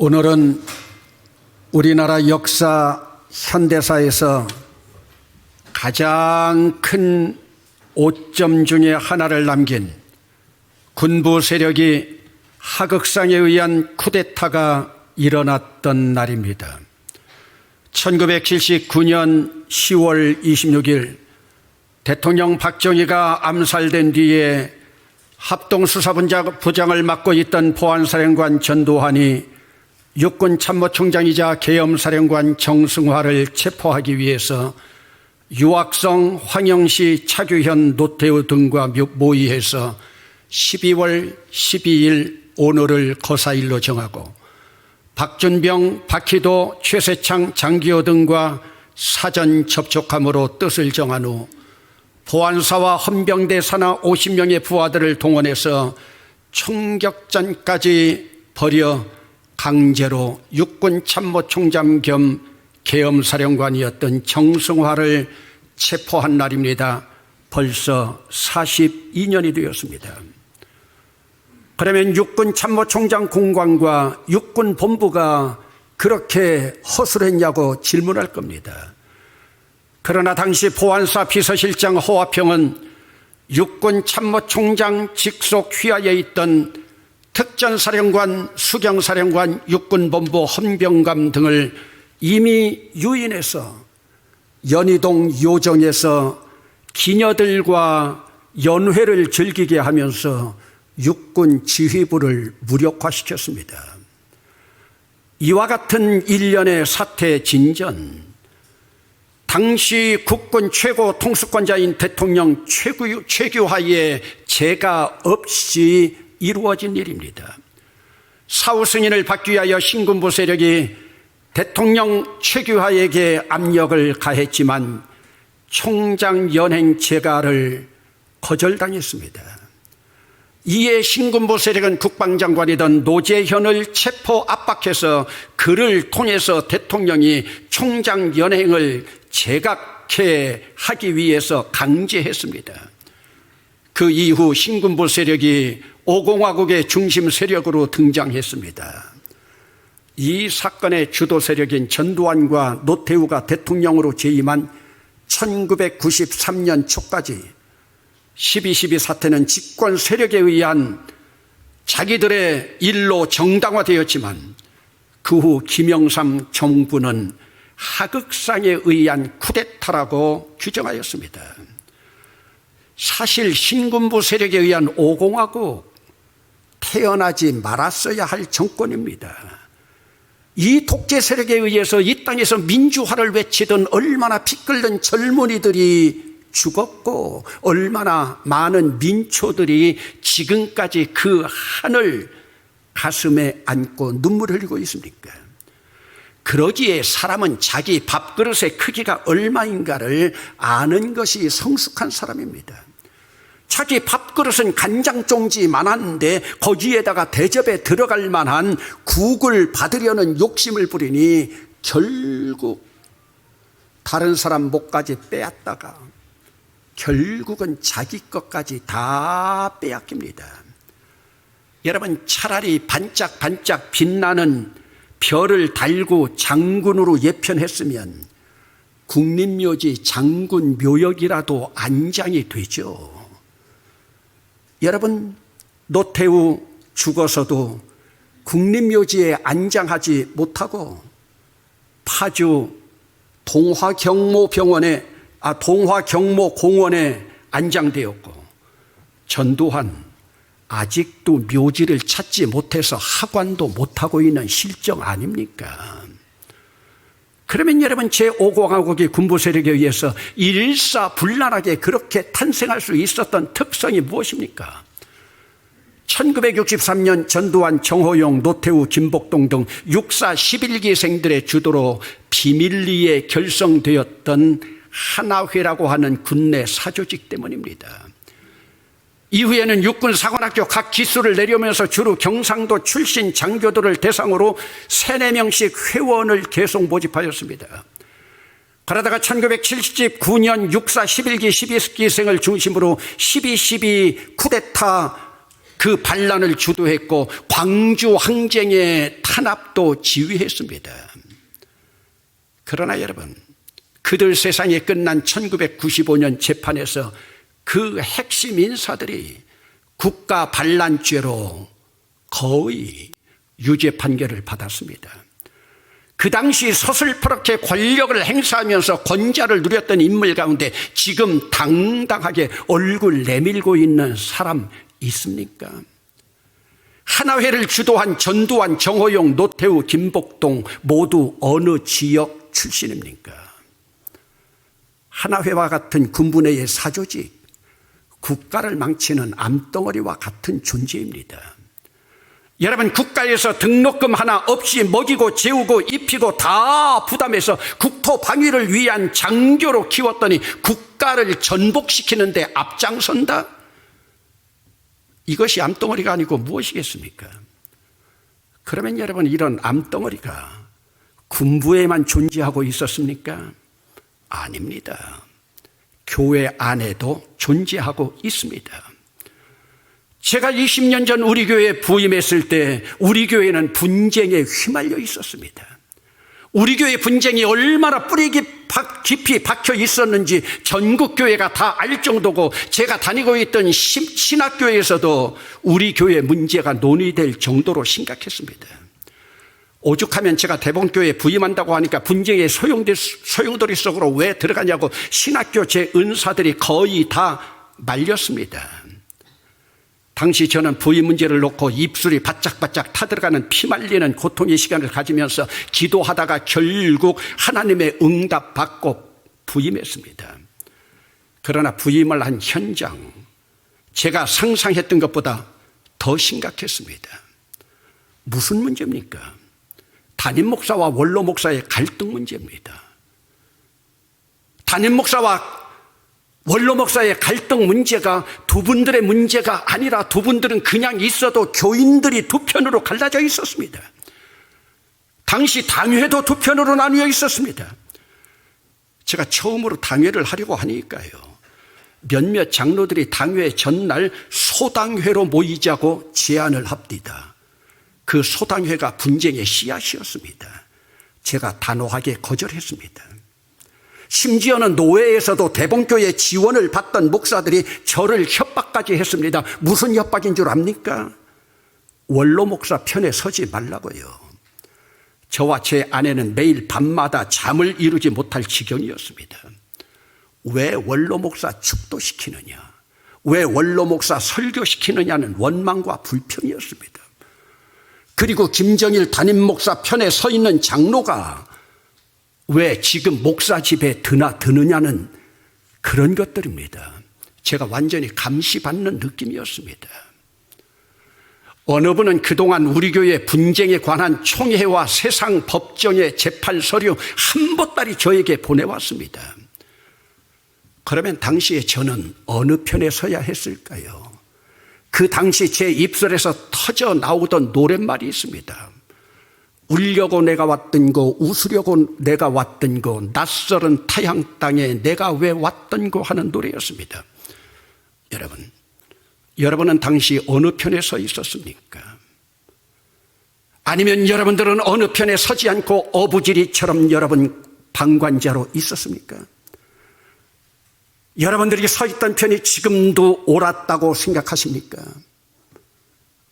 오늘은 우리나라 역사 현대사에서 가장 큰 오점 중에 하나를 남긴 군부 세력이 하극상에 의한 쿠데타가 일어났던 날입니다. 1979년 10월 26일 대통령 박정희가 암살된 뒤에 합동수사부장을 맡고 있던 보안사령관 전두환이 육군참모총장이자 계엄사령관 정승화를 체포하기 위해서 유학성, 황영시, 차규현, 노태우 등과 모의해서 12월 12일 오늘을 거사일로 정하고 박준병, 박희도, 최세창, 장기호 등과 사전 접촉함으로 뜻을 정한 후 보안사와 헌병대 산하 50명의 부하들을 동원해서 총격전까지 벌여 강제로 육군참모총장 겸 계엄사령관이었던 정승화를 체포한 날입니다. 벌써 42년이 되었습니다. 그러면 육군참모총장 공관과 육군본부가 그렇게 허술했냐고 질문할 겁니다. 그러나 당시 보안사 비서실장 허화평은 육군참모총장 직속 휘하에 있던 특전사령관, 수경사령관, 육군본부 헌병감 등을 이미 유인해서 연희동 요정에서 기녀들과 연회를 즐기게 하면서 육군 지휘부를 무력화시켰습니다. 이와 같은 일련의 사태 진전, 당시 국군 최고 통수권자인 대통령 최규하의 제가 없이 이루어진 일입니다. 사후 승인을 받기 위하여 신군부 세력이 대통령 최규하에게 압력을 가했지만 총장 연행 재가를 거절당했습니다. 이에 신군부 세력은 국방장관이던 노재현을 체포 압박해서 그를 통해서 대통령이 총장 연행을 재각해 하기 위해서 강제했습니다. 그 이후 신군부 세력이 5공화국의 중심 세력으로 등장했습니다. 이 사건의 주도 세력인 전두환과 노태우가 대통령으로 재임한 1993년 초까지 12.12 사태는 집권 세력에 의한 자기들의 일로 정당화되었지만 그 후 김영삼 정부는 하극상에 의한 쿠데타라고 규정하였습니다. 사실 신군부 세력에 의한 5공화국 태어나지 말았어야 할 정권입니다. 이 독재 세력에 의해서 이 땅에서 민주화를 외치던 얼마나 피 끓는 젊은이들이 죽었고 얼마나 많은 민초들이 지금까지 그 한을 가슴에 안고 눈물을 흘리고 있습니까? 그러기에 사람은 자기 밥그릇의 크기가 얼마인가를 아는 것이 성숙한 사람입니다. 자기 밥그릇은 간장종지만한데 거기에다가 대접에 들어갈 만한 국을 받으려는 욕심을 부리니 결국 다른 사람 목까지 빼앗다가 결국은 자기 것까지 다 빼앗깁니다. 여러분, 차라리 반짝반짝 빛나는 별을 달고 장군으로 예편했으면 국립묘지 장군 묘역이라도 안장이 되죠. 여러분, 노태우 죽어서도 국립묘지에 안장하지 못하고 파주 동화경모공원에 안장되었고 전두환 아직도 묘지를 찾지 못해서 하관도 못하고 있는 실정 아닙니까? 그러면 여러분, 제5공화국의 군부 세력에 의해서 일사불란하게 그렇게 탄생할 수 있었던 특성이 무엇입니까? 1963년 전두환, 정호용, 노태우, 김복동 등 육사 11기생들의 주도로 비밀리에 결성되었던 하나회라고 하는 군내 사조직 때문입니다. 이후에는 육군사관학교 각 기수를 내려오면서 주로 경상도 출신 장교들을 대상으로 3, 4명씩 회원을 계속 모집하였습니다. 그러다가 1979년 육사 11기 12기생을 중심으로 12.12 쿠데타 그 반란을 주도했고 광주 항쟁의 탄압도 지휘했습니다. 그러나 여러분, 그들 세상이 끝난 1995년 재판에서 그 핵심 인사들이 국가 반란죄로 거의 유죄 판결을 받았습니다. 그 당시 서슬퍼렇게 권력을 행사하면서 권좌를 누렸던 인물 가운데 지금 당당하게 얼굴 내밀고 있는 사람 있습니까? 하나회를 주도한 전두환, 정호용, 노태우, 김복동 모두 어느 지역 출신입니까? 하나회와 같은 군부내의 사조직, 국가를 망치는 암덩어리와 같은 존재입니다. 여러분, 국가에서 등록금 하나 없이 먹이고 재우고 입히고 다 부담해서 국토 방위를 위한 장교로 키웠더니 국가를 전복시키는데 앞장선다? 이것이 암덩어리가 아니고 무엇이겠습니까? 그러면 여러분, 이런 암덩어리가 군부에만 존재하고 있었습니까? 아닙니다. 교회 안에도 존재하고 있습니다. 제가 20년 전 우리 교회에 부임했을 때 우리 교회는 분쟁에 휘말려 있었습니다. 우리 교회 분쟁이 얼마나 뿌리 깊이 박혀 있었는지 전국 교회가 다 알 정도고, 제가 다니고 있던 신학교에서도 우리 교회 문제가 논의될 정도로 심각했습니다. 오죽하면 제가 대본교회에 부임한다고 하니까 분쟁의 소용돌이 속으로 왜 들어가냐고 신학교 제 은사들이 거의 다 말렸습니다. 당시 저는 부임 문제를 놓고 입술이 바짝바짝 타들어가는 피말리는 고통의 시간을 가지면서 기도하다가 결국 하나님의 응답 받고 부임했습니다. 그러나 부임을 한 현장, 제가 상상했던 것보다 더 심각했습니다. 무슨 문제입니까? 담임 목사와 원로 목사의 갈등 문제입니다. 담임 목사와 원로 목사의 갈등 문제가 두 분들의 문제가 아니라 두 분들은 그냥 있어도 교인들이 두 편으로 갈라져 있었습니다. 당시 당회도 두 편으로 나뉘어 있었습니다. 제가 처음으로 당회를 하려고 하니까요, 몇몇 장로들이 당회 전날 소당회로 모이자고 제안을 합니다. 그 소당회가 분쟁의 씨앗이었습니다. 제가 단호하게 거절했습니다. 심지어는 노회에서도 대본교회 지원을 받던 목사들이 저를 협박까지 했습니다. 무슨 협박인 줄 압니까? 원로 목사 편에 서지 말라고요. 저와 제 아내는 매일 밤마다 잠을 이루지 못할 지경이었습니다. 왜 원로 목사 축도시키느냐, 왜 원로 목사 설교시키느냐는 원망과 불평이었습니다. 그리고 김정일 담임 목사 편에 서 있는 장로가 왜 지금 목사 집에 드느냐는 그런 것들입니다. 제가 완전히 감시받는 느낌이었습니다. 어느 분은 그동안 우리 교회 분쟁에 관한 총회와 세상 법정의 재판 서류 한 보따리 저에게 보내왔습니다. 그러면 당시에 저는 어느 편에 서야 했을까요? 그 당시 제 입술에서 터져 나오던 노랫말이 있습니다. 울려고 내가 왔던 거, 웃으려고 내가 왔던 거, 낯설은 타향 땅에 내가 왜 왔던 거 하는 노래였습니다. 여러분은 당시 어느 편에 서 있었습니까? 아니면 여러분들은 어느 편에 서지 않고 어부지리처럼 여러분 방관자로 있었습니까? 여러분들이 서 있던 편이 지금도 옳았다고 생각하십니까?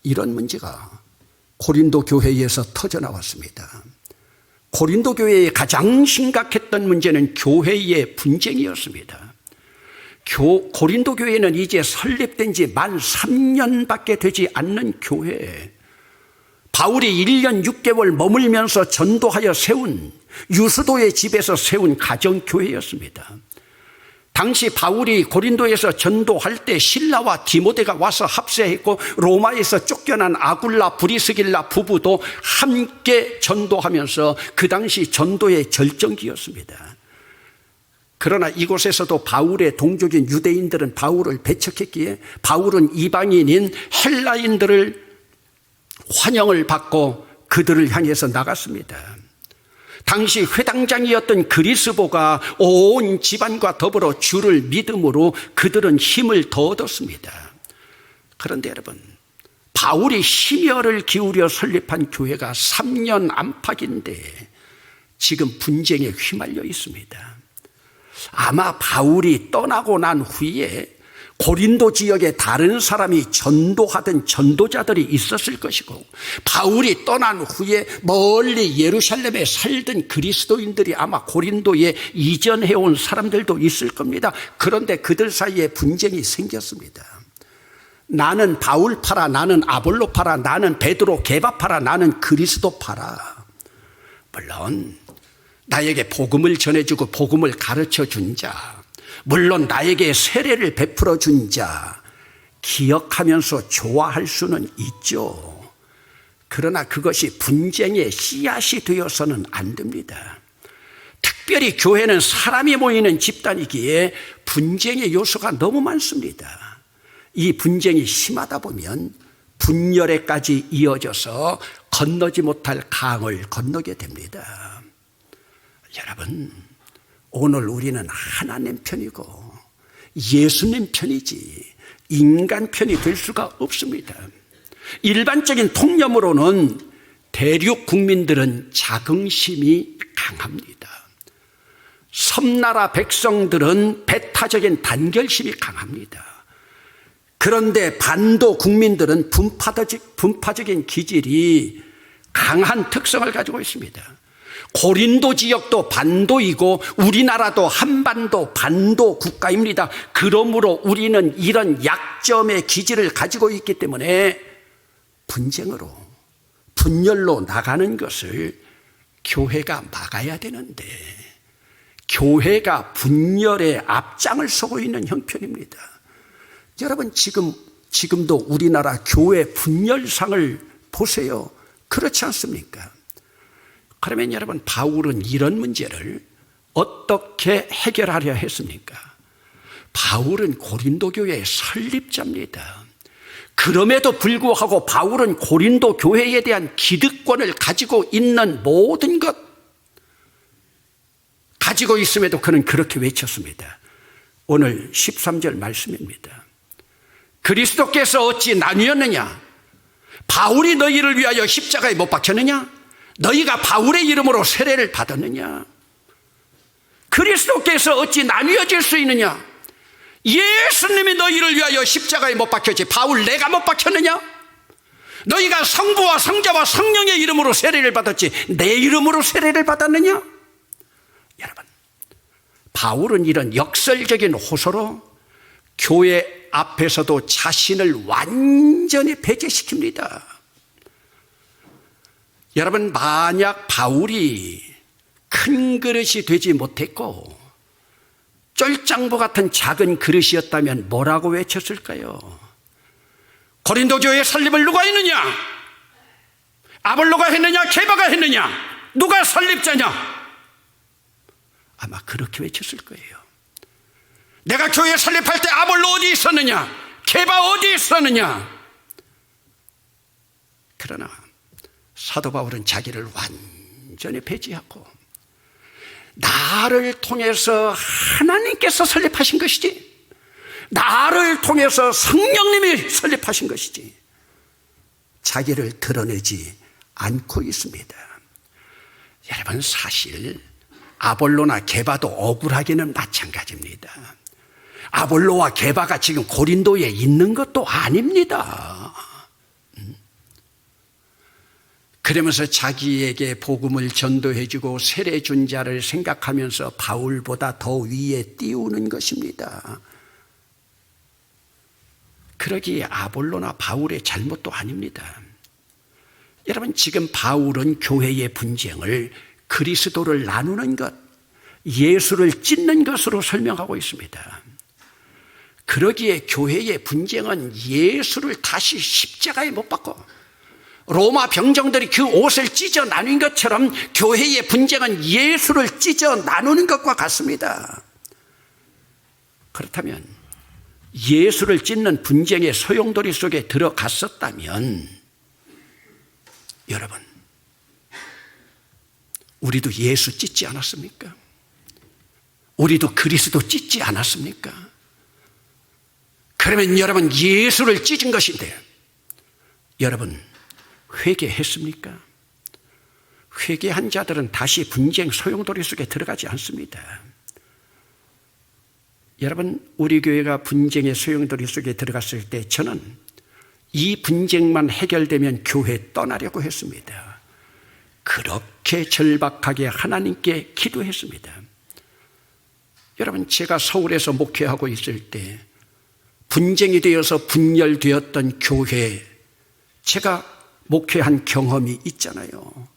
이런 문제가 고린도 교회에서 터져나왔습니다. 고린도 교회의 가장 심각했던 문제는 교회의 분쟁이었습니다. 고린도 교회는 이제 설립된 지 만 3년밖에 되지 않는 교회, 바울이 1년 6개월 머물면서 전도하여 세운 유스도의 집에서 세운 가정교회였습니다. 당시 바울이 고린도에서 전도할 때 실라와 디모데가 와서 합세했고, 로마에서 쫓겨난 아굴라, 브리스길라 부부도 함께 전도하면서 그 당시 전도의 절정기였습니다. 그러나 이곳에서도 바울의 동족인 유대인들은 바울을 배척했기에 바울은 이방인인 헬라인들을 환영을 받고 그들을 향해서 나갔습니다. 당시 회당장이었던 그리스보가 온 집안과 더불어 주를 믿음으로 그들은 힘을 더 얻었습니다. 그런데 여러분, 바울이 심혈을 기울여 설립한 교회가 3년 안팎인데 지금 분쟁에 휘말려 있습니다. 아마 바울이 떠나고 난 후에 고린도 지역에 다른 사람이 전도하던 전도자들이 있었을 것이고, 바울이 떠난 후에 멀리 예루살렘에 살던 그리스도인들이 아마 고린도에 이전해온 사람들도 있을 겁니다. 그런데 그들 사이에 분쟁이 생겼습니다. 나는 바울 파라, 나는 아볼로 파라, 나는 베드로 게바 파라, 나는 그리스도 파라. 물론 나에게 복음을 전해주고 복음을 가르쳐준 자, 물론 나에게 세례를 베풀어 준 자 기억하면서 좋아할 수는 있죠. 그러나 그것이 분쟁의 씨앗이 되어서는 안 됩니다. 특별히 교회는 사람이 모이는 집단이기에 분쟁의 요소가 너무 많습니다. 이 분쟁이 심하다 보면 분열에까지 이어져서 건너지 못할 강을 건너게 됩니다. 여러분, 오늘 우리는 하나님 편이고 예수님 편이지 인간 편이 될 수가 없습니다. 일반적인 통념으로는 대륙 국민들은 자긍심이 강합니다. 섬나라 백성들은 배타적인 단결심이 강합니다. 그런데 반도 국민들은 분파적인 기질이 강한 특성을 가지고 있습니다. 고린도 지역도 반도이고 우리나라도 한반도 반도 국가입니다. 그러므로 우리는 이런 약점의 기질을 가지고 있기 때문에 분쟁으로, 분열로 나가는 것을 교회가 막아야 되는데 교회가 분열의 앞장을 서고 있는 형편입니다. 여러분, 지금도 우리나라 교회 분열상을 보세요. 그렇지 않습니까? 그러면 여러분, 바울은 이런 문제를 어떻게 해결하려 했습니까? 바울은 고린도 교회의 설립자입니다. 그럼에도 불구하고 바울은 고린도 교회에 대한 기득권을 가지고 있는 모든 것 가지고 있음에도 그는 그렇게 외쳤습니다. 오늘 13절 말씀입니다. 그리스도께서 어찌 나뉘었느냐? 바울이 너희를 위하여 십자가에 못 박혔느냐? 너희가 바울의 이름으로 세례를 받았느냐? 그리스도께서 어찌 나뉘어질 수 있느냐? 예수님이 너희를 위하여 십자가에 못 박혔지 바울 내가 못 박혔느냐? 너희가 성부와 성자와 성령의 이름으로 세례를 받았지 내 이름으로 세례를 받았느냐? 여러분, 바울은 이런 역설적인 호소로 교회 앞에서도 자신을 완전히 배제시킵니다. 여러분, 만약 바울이 큰 그릇이 되지 못했고 쫄장부 같은 작은 그릇이었다면 뭐라고 외쳤을까요? 고린도 교회 설립을 누가 했느냐? 아볼로가 했느냐? 게바가 했느냐? 누가 설립자냐? 아마 그렇게 외쳤을 거예요. 내가 교회 설립할 때 아볼로 어디 있었느냐? 게바 어디 있었느냐? 그러나 사도 바울은 자기를 완전히 배제하고 나를 통해서 하나님께서 설립하신 것이지, 나를 통해서 성령님이 설립하신 것이지 자기를 드러내지 않고 있습니다. 여러분, 사실 아볼로나 게바도 억울하기는 마찬가지입니다. 아볼로와 게바가 지금 고린도에 있는 것도 아닙니다. 그러면서 자기에게 복음을 전도해주고 세례 준 자를 생각하면서 바울보다 더 위에 띄우는 것입니다. 그러기에 아볼로나 바울의 잘못도 아닙니다. 여러분, 지금 바울은 교회의 분쟁을 그리스도를 나누는 것, 예수를 찢는 것으로 설명하고 있습니다. 그러기에 교회의 분쟁은 예수를 다시 십자가에 못 박고 로마 병정들이 그 옷을 찢어 나눈 것처럼 교회의 분쟁은 예수를 찢어 나누는 것과 같습니다. 그렇다면 예수를 찢는 분쟁의 소용돌이 속에 들어갔었다면 여러분, 우리도 예수 찢지 않았습니까? 우리도 그리스도 찢지 않았습니까? 그러면 여러분, 예수를 찢은 것인데 여러분, 회개했습니까? 회개한 자들은 다시 분쟁 소용돌이 속에 들어가지 않습니다. 여러분, 우리 교회가 분쟁의 소용돌이 속에 들어갔을 때 저는 이 분쟁만 해결되면 교회 떠나려고 했습니다. 그렇게 절박하게 하나님께 기도했습니다. 여러분, 제가 서울에서 목회하고 있을 때 분쟁이 되어서 분열되었던 교회, 제가 목회한 경험이 있잖아요.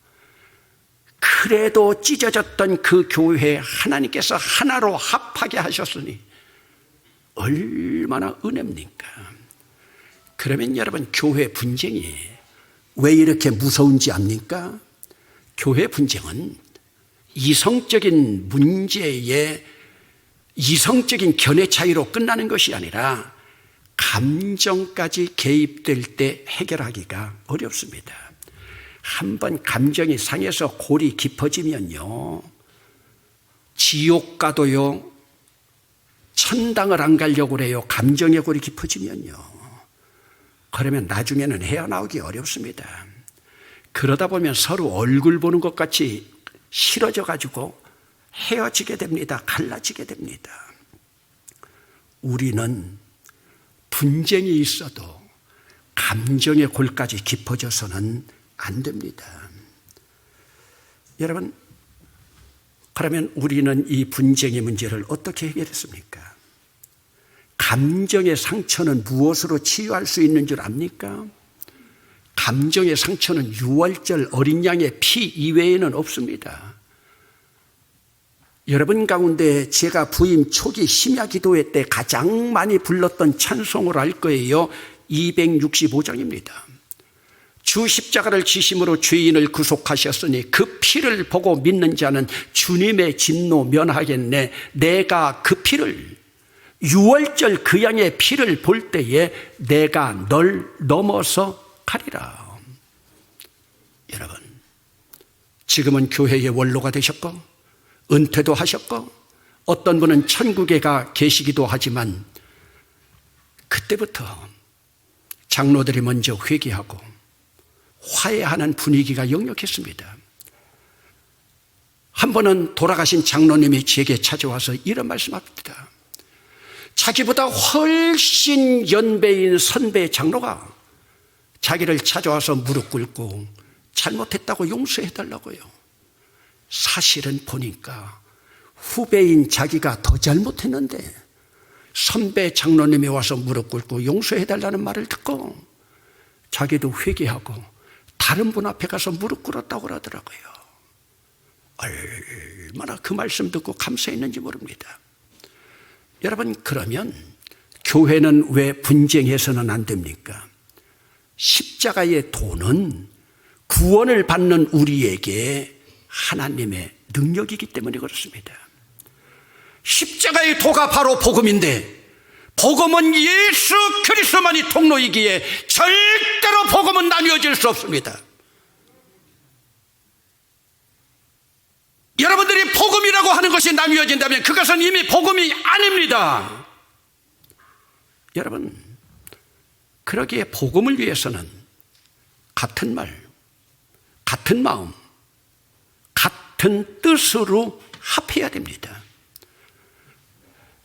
그래도 찢어졌던 그 교회 하나님께서 하나로 합하게 하셨으니 얼마나 은혜입니까? 그러면 여러분, 교회 분쟁이 왜 이렇게 무서운지 압니까? 교회 분쟁은 이성적인 문제에 이성적인 견해 차이로 끝나는 것이 아니라 감정까지 개입될 때 해결하기가 어렵습니다. 한번 감정이 상해서 골이 깊어지면요, 지옥 가도요, 천당을 안 가려고 그래요. 감정의 골이 깊어지면요. 그러면 나중에는 헤어나오기 어렵습니다. 그러다 보면 서로 얼굴 보는 것 같이 싫어져 가지고 헤어지게 됩니다. 갈라지게 됩니다. 우리는 분쟁이 있어도 감정의 골까지 깊어져서는 안 됩니다. 여러분, 그러면 우리는 이 분쟁의 문제를 어떻게 해결했습니까? 감정의 상처는 무엇으로 치유할 수 있는 줄 압니까? 감정의 상처는 유월절 어린 양의 피 이외에는 없습니다. 여러분 가운데 제가 부임 초기 심야 기도회 때 가장 많이 불렀던 찬송을 알 거예요. 265장입니다. 주 십자가를 지심으로 죄인을 구속하셨으니 그 피를 보고 믿는 자는 주님의 진노 면하겠네. 내가 그 피를, 유월절 그 양의 피를 볼 때에 내가 널 넘어서 가리라. 여러분, 지금은 교회의 원로가 되셨고 은퇴도 하셨고 어떤 분은 천국에 가 계시기도 하지만 그때부터 장로들이 먼저 회개하고 화해하는 분위기가 역력했습니다. 한 번은 돌아가신 장로님이 제게 찾아와서 이런 말씀합니다. 자기보다 훨씬 연배인 선배 장로가 자기를 찾아와서 무릎 꿇고 잘못했다고 용서해달라고요. 사실은 보니까 후배인 자기가 더 잘못했는데 선배 장로님이 와서 무릎 꿇고 용서해달라는 말을 듣고 자기도 회개하고 다른 분 앞에 가서 무릎 꿇었다고 그러더라고요. 얼마나 그 말씀 듣고 감사했는지 모릅니다. 여러분, 그러면 교회는 왜 분쟁해서는 안 됩니까? 십자가의 도는 구원을 받는 우리에게 하나님의 능력이기 때문에 그렇습니다. 십자가의 도가 바로 복음인데 복음은 예수 그리스도만이 통로이기에 절대로 복음은 나뉘어질 수 없습니다. 여러분들이 복음이라고 하는 것이 나뉘어진다면 그것은 이미 복음이 아닙니다. 여러분, 그러기에 복음을 위해서는 같은 말, 같은 마음, 같은 뜻으로 합해야 됩니다.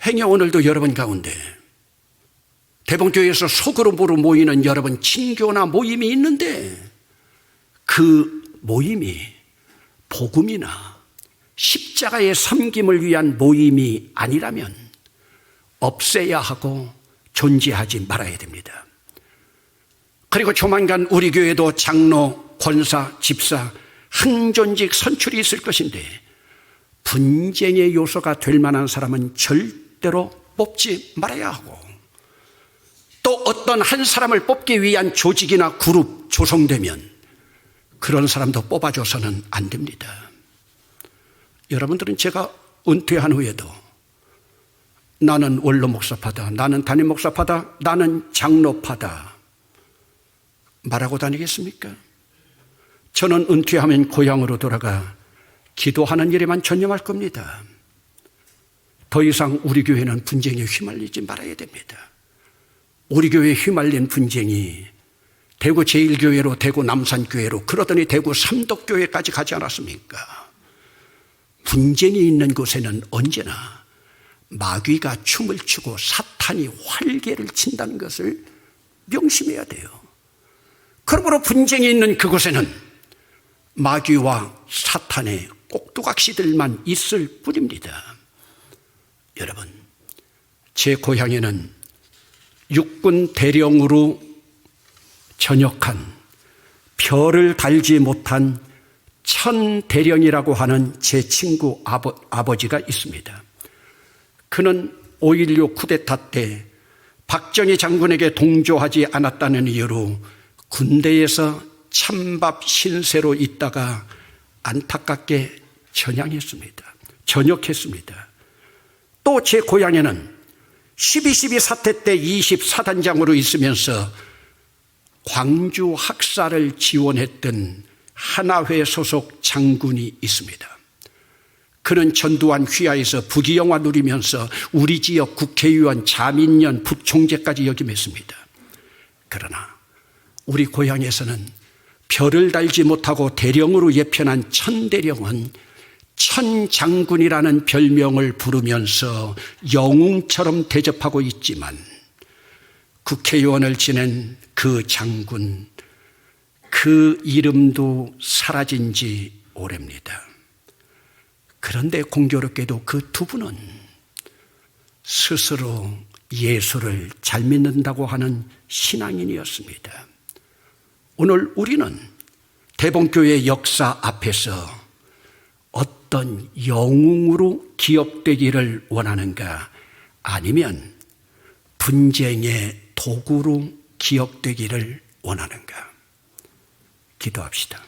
행여 오늘도 여러분 가운데 대봉교회에서 소그룹으로 모이는 여러분 친교나 모임이 있는데 그 모임이 복음이나 십자가의 섬김을 위한 모임이 아니라면 없애야 하고 존재하지 말아야 됩니다. 그리고 조만간 우리 교회도 장로, 권사, 집사, 항존직 선출이 있을 것인데 분쟁의 요소가 될 만한 사람은 절대로 뽑지 말아야 하고 또 어떤 한 사람을 뽑기 위한 조직이나 그룹 조성되면 그런 사람도 뽑아줘서는 안 됩니다. 여러분들은 제가 은퇴한 후에도 나는 원로 목사파다, 나는 담임 목사파다, 나는 장로파다 말하고 다니겠습니까? 저는 은퇴하면 고향으로 돌아가 기도하는 일에만 전념할 겁니다. 더 이상 우리 교회는 분쟁에 휘말리지 말아야 됩니다. 우리 교회에 휘말린 분쟁이 대구 제1교회로 대구 남산교회로 그러더니 대구 삼덕교회까지 가지 않았습니까? 분쟁이 있는 곳에는 언제나 마귀가 춤을 추고 사탄이 활개를 친다는 것을 명심해야 돼요. 그러므로 분쟁이 있는 그곳에는 마귀와 사탄의 꼭두각시들만 있을 뿐입니다. 여러분, 제 고향에는 육군 대령으로 전역한 별을 달지 못한 천대령이라고 하는 제 친구 아버지가 있습니다. 그는 5.16 쿠데타 때 박정희 장군에게 동조하지 않았다는 이유로 군대에서 찬밥 신세로 있다가 안타깝게 전역했습니다. 또 제 고향에는 12.12 사태 때 24단장으로 있으면서 광주 학살을 지원했던 하나회 소속 장군이 있습니다. 그는 전두환 휘하에서 부귀영화 누리면서 우리 지역 국회의원, 자민련, 부총재까지 역임했습니다. 그러나 우리 고향에서는 별을 달지 못하고 대령으로 예편한 천대령은 천장군이라는 별명을 부르면서 영웅처럼 대접하고 있지만 국회의원을 지낸 그 장군, 그 이름도 사라진 지 오래입니다. 그런데 공교롭게도 그 두 분은 스스로 예수를 잘 믿는다고 하는 신앙인이었습니다. 오늘 우리는 대봉교회 역사 앞에서 어떤 영웅으로 기억되기를 원하는가, 아니면 분쟁의 도구로 기억되기를 원하는가? 기도합시다.